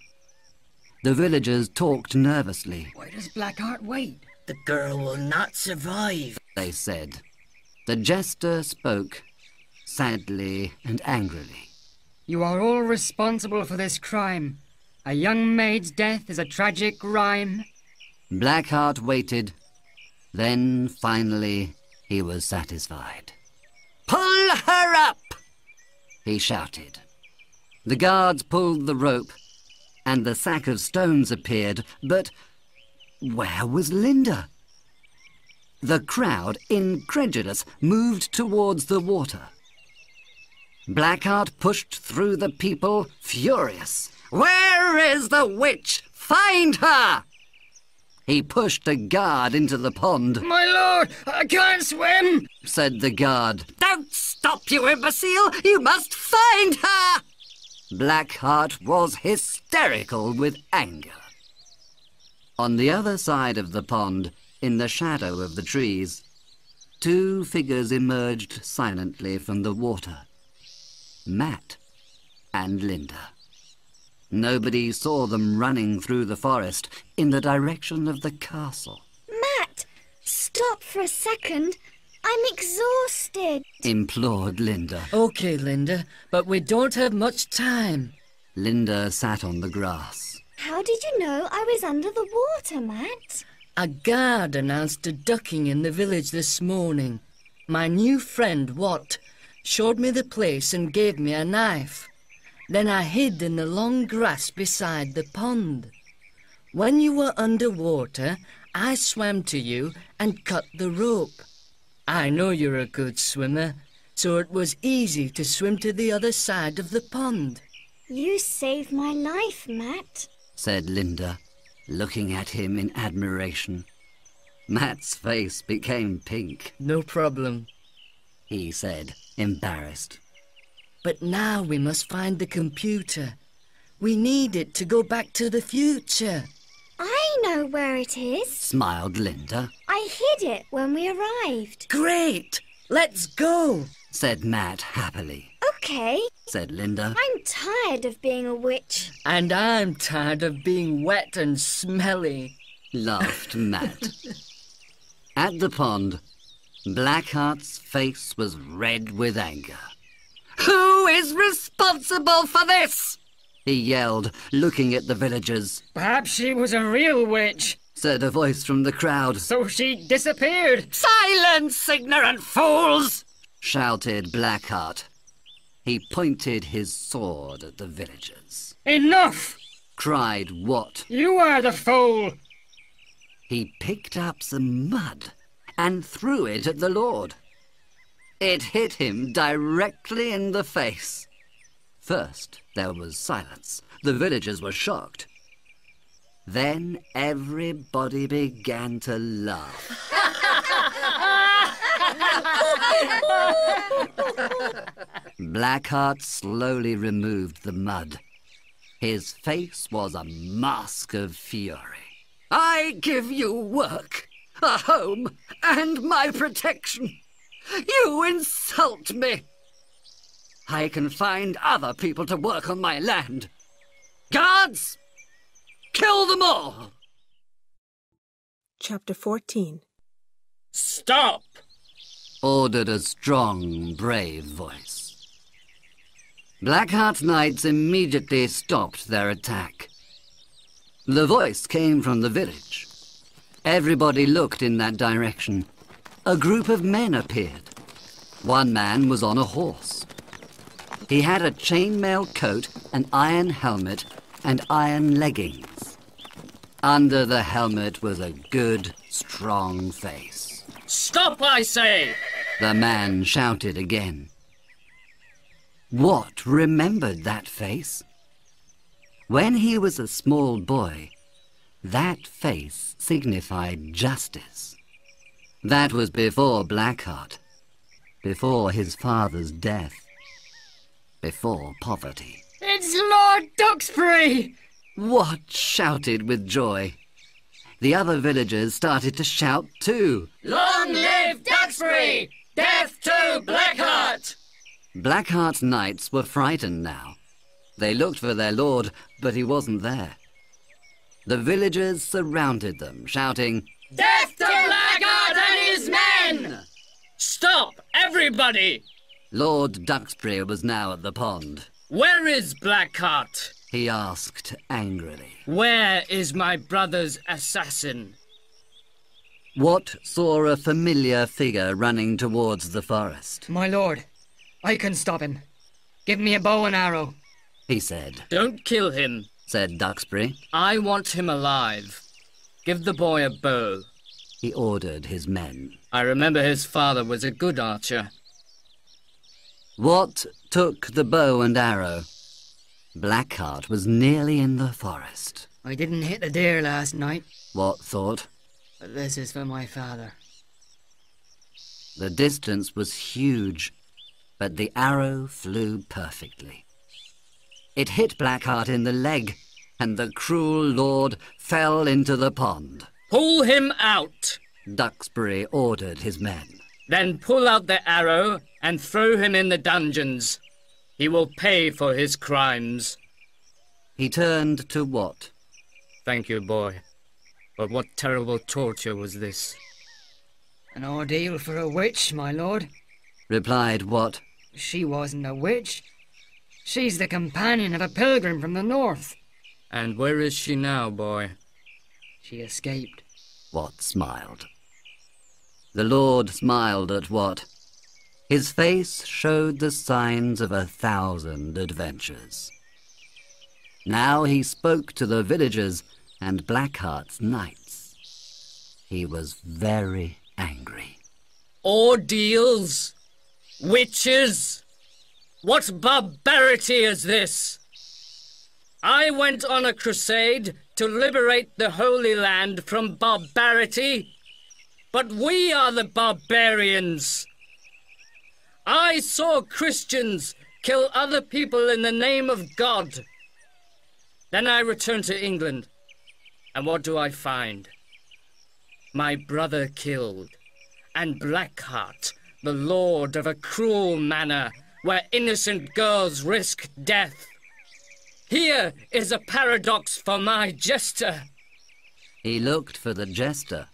The villagers talked nervously. Why does Blackheart wait? The girl will not survive, They said. The jester spoke, sadly and angrily. You are all responsible for this crime. A young maid's death is a tragic rhyme. Blackheart waited. Then, finally, he was satisfied. "Pull her up!" he shouted. The guards pulled the rope, and the sack of stones appeared, but where was Linda? The crowd, incredulous, moved towards the water. Blackheart pushed through the people, furious. "Where is the witch? Find her!" He pushed a guard into the pond. My lord, I can't swim, said the guard. "Don't stop, you imbecile! You must find her!" Blackheart was hysterical with anger. On the other side of the pond, in the shadow of the trees, two figures emerged silently from the water. Matt and Linda. Nobody saw them running through the forest in the direction of the castle. Matt, stop for a second. I'm exhausted. Implored Linda. OK, Linda, but we don't have much time. Linda sat on the grass. How did you know I was under the water, Matt? A guard announced a ducking in the village this morning. My new friend, Watt, showed me the place and gave me a knife. Then I hid in the long grass beside the pond. When you were under water, I swam to you and cut the rope. I know you're a good swimmer, so it was easy to swim to the other side of the pond. You saved my life, Matt, said Linda, looking at him in admiration. Matt's face became pink. No problem, he said, embarrassed. But now we must find the computer. We need it to go back to the future. I know where it is, smiled Linda. I hid it when we arrived. Great! Let's go, said Matt happily. OK, said Linda. I'm tired of being a witch. And I'm tired of being wet and smelly, laughed Matt. At the pond, Blackheart's face was red with anger. "Who is responsible for this?" he yelled, looking at the villagers. Perhaps she was a real witch, said a voice from the crowd. So she disappeared. "Silence, ignorant fools!" shouted Blackheart. He pointed his sword at the villagers. Enough! cried Watt. You are the fool! He picked up some mud and threw it at the Lord. It hit him directly in the face. First, there was silence. The villagers were shocked. Then everybody began to laugh. Blackheart slowly removed the mud. His face was a mask of fury. "I give you work, a home, and my protection. You insult me. I can find other people to work on my land. Guards, kill them all!" Chapter 14. Stop! Ordered a strong, brave voice. Blackheart's knights immediately stopped their attack. The voice came from the village. Everybody looked in that direction. A group of men appeared. One man was on a horse. He had a chainmail coat, an iron helmet, and iron leggings. Under the helmet was a good, strong face. Stop, I say! The man shouted again. Wat remembered that face. When he was a small boy, that face signified justice. That was before Blackheart, before his father's death, before poverty. It's Lord Duxbury! Wat shouted with joy. The other villagers started to shout too. Long live Duxbury! Death to Blackheart! Blackheart's knights were frightened now. They looked for their lord, but he wasn't there. The villagers surrounded them, shouting, Death to Blackheart and his men! Stop, everybody! Lord Duxbury was now at the pond. Where is Blackheart? He asked angrily. Where is my brother's assassin? Wat saw a familiar figure running towards the forest. My lord, I can stop him. Give me a bow and arrow, he said. Don't kill him, said Duxbury. I want him alive. Give the boy a bow. He ordered his men. I remember his father was a good archer. Wat took the bow and arrow. Blackheart was nearly in the forest. I didn't hit the deer last night, Wat thought. but this is for my father. The distance was huge, but the arrow flew perfectly. It hit Blackheart in the leg, and the cruel lord fell into the pond. Pull him out! Duxbury ordered his men. Then pull out the arrow and throw him in the dungeons. He will pay for his crimes. He turned to Wat. Thank you, boy. But what terrible torture was this? An ordeal for a witch, my lord. Replied Wat. She wasn't a witch. She's the companion of a pilgrim from the north. And where is she now, boy? She escaped. Wat smiled. The Lord smiled at Wat. His face showed the signs of 1,000 adventures. Now he spoke to the villagers and Blackheart's knights. He was very angry. Ordeals? Witches? What barbarity is this? I went on a crusade to liberate the Holy Land from barbarity, but we are the barbarians. I saw Christians kill other people in the name of God. Then I returned to England, and what do I find? My brother killed, and Blackheart, the lord of a cruel manor where innocent girls risk death. Here is a paradox for my jester. He looked for the jester,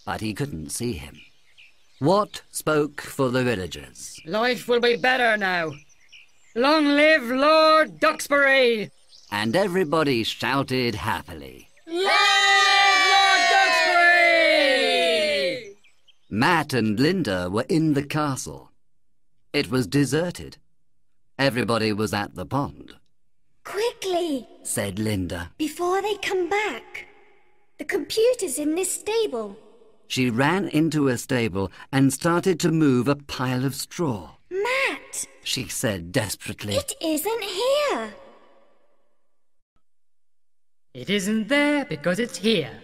but he couldn't see him. Wat spoke for the villagers. Life will be better now. Long live Lord Duxbury! And everybody shouted happily. Long live Lord Duxbury! Matt and Linda were in the castle. It was deserted. Everybody was at the pond. Quickly, Said Linda. before they come back. The computer's in this stable. She ran into a stable and started to move a pile of straw. Matt, She said desperately. it isn't here. It isn't there because it's here.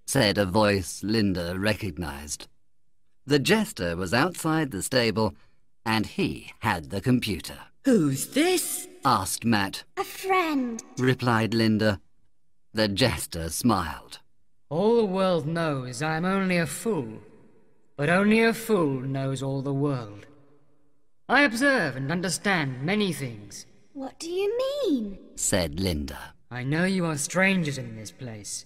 Said a voice Linda recognized. The jester was outside the stable, and he had the computer. Who's this? asked Matt. A friend. Replied Linda. The jester smiled. All the world knows I'm only a fool, but only a fool knows all the world. I observe and understand many things. What do you mean? Said Linda. I know you are strangers in this place.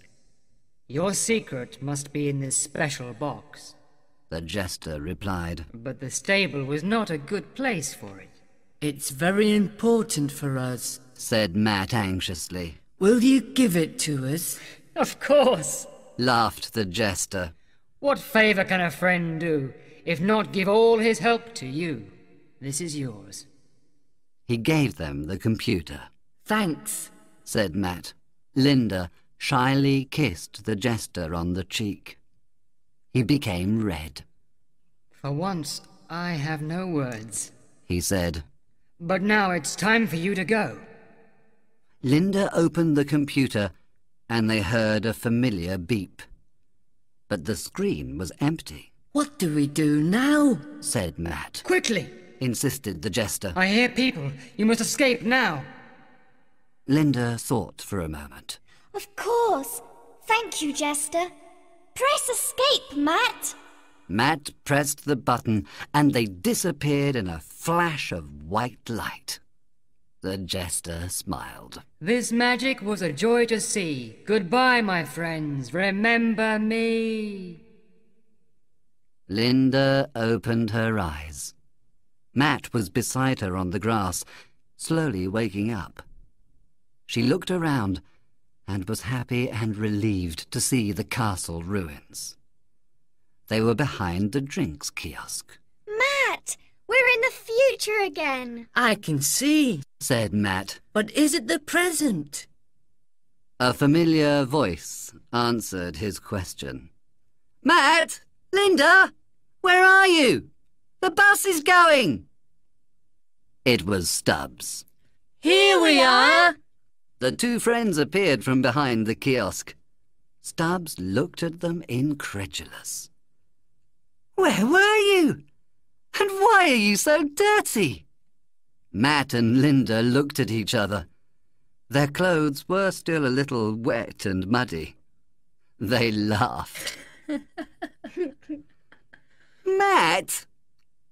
Your secret must be in this special box. The jester replied. But the stable was not a good place for it. It's very important for us, said Matt anxiously. Will you give it to us? Of course, laughed the jester. What favour can a friend do, if not give all his help to you? This is yours. He gave them the computer. Thanks, said Matt. Linda shyly kissed the jester on the cheek. He became red. For once, I have no words, he said. But now it's time for you to go. Linda opened the computer and they heard a familiar beep. But the screen was empty. What do we do now? Said Matt. Quickly, insisted the jester. I hear people. You must escape now. Linda thought for a moment. Of course. Thank you, Jester. Press escape, Matt. Matt pressed the button and they disappeared in a flash of white light. The jester smiled. This magic was a joy to see. Goodbye, my friends. Remember me. Linda opened her eyes. Matt was beside her on the grass, slowly waking up. She looked around and was happy and relieved to see the castle ruins. They were behind the drinks kiosk. Matt, we're in the future again. I can see, said Matt. But is it the present? A familiar voice answered his question. Matt! Linda! Where are you? The bus is going! It was Stubbs. Here we are! The two friends appeared from behind the kiosk. Stubbs looked at them incredulous. Where were you? And why are you so dirty? Matt and Linda looked at each other. Their clothes were still a little wet and muddy. They laughed. Matt,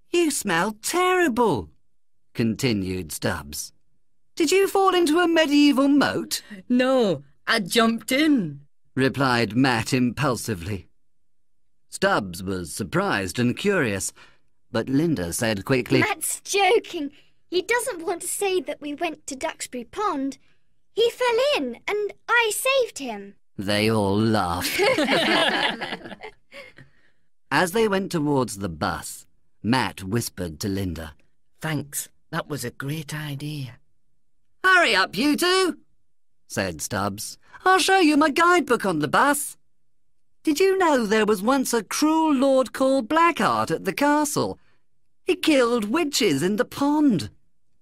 you smell terrible, continued Stubbs. Did you fall into a medieval moat? No, I jumped in, replied Matt impulsively. Stubbs was surprised and curious, but Linda said quickly, Matt's joking. He doesn't want to say that we went to Duxbury Pond. He fell in and I saved him. They all laughed. As they went towards the bus, Matt whispered to Linda, Thanks, that was a great idea. Hurry up, you two, said Stubbs. I'll show you my guidebook on the bus. Did you know there was once a cruel lord called Blackheart at the castle? He killed witches in the pond.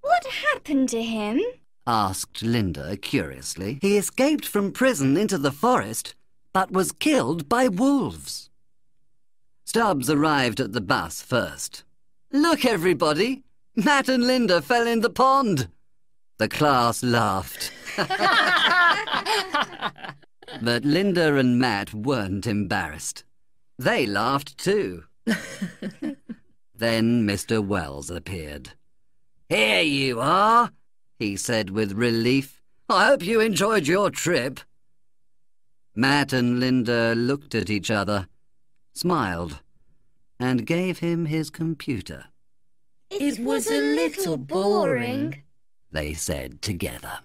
What happened to him? Asked Linda curiously. He escaped from prison into the forest, but was killed by wolves. Stubbs arrived at the bus first. Look, everybody! Matt and Linda fell in the pond. The class laughed. But Linda and Matt weren't embarrassed. They laughed too. Then Mr. Wells appeared. Here you are, he said with relief. I hope you enjoyed your trip. Matt and Linda looked at each other, smiled, and gave him his computer. It was a little boring, they said together.